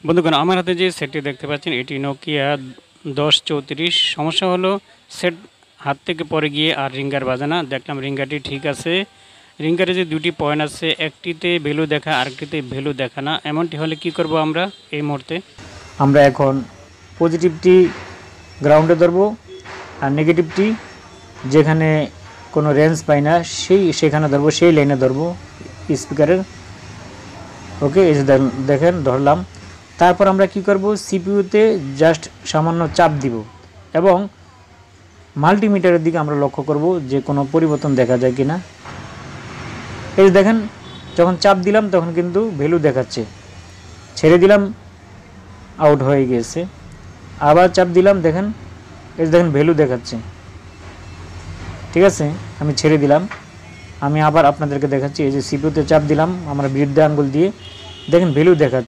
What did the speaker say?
বন্ধুগণ, আমার হাতে যে সেটটি দেখতে পাচ্ছেন এটি নোকিয়া 1034। সমস্যা হলো সেট হাত থেকে পড়ে গিয়ে আর রিঙ্গার বাজে না। দেখলাম রিঙ্গারটি ঠিক আছে। রিঙ্গারে যে দুটি পয়েন্ট আছে, একটিতে ভ্যালু দেখা আরেকটিতে ভ্যালু দেখা না। এমনটি হলে কি করব আমরা এই মুহূর্তে? আমরা এখন পজিটিভটি গ্রাউন্ডে ধরবো আর নেগেটিভটি যেখানে কোনো রেঞ্জ পাই না সেখানে ধরবো, সেই লাইনে ধরবো স্পিকারের। ওকে, এই যে দেখেন ধরলাম। তারপর আমরা কি করব, সিপিইউতে জাস্ট সামান্য চাপ দিব এবং মাল্টিমিটারের দিকে আমরা লক্ষ্য করব যে কোনো পরিবর্তন দেখা যায় কিনা। এই যে দেখেন, যখন চাপ দিলাম তখন কিন্তু ভ্যালু দেখাচ্ছে, ছেড়ে দিলাম আউট হয়ে গেছে। আবার চাপ দিলাম, দেখেন এই যে দেখেন ভ্যালু দেখাচ্ছে। ঠিক আছে, আমি ছেড়ে দিলাম। আমি আবার আপনাদেরকে দেখাচ্ছি। এই যে সিপিইউতে চাপ দিলাম আমরা বৃদ্ধ আঙ্গুল দিয়ে, দেখেন ভ্যালু দেখাচ্ছে।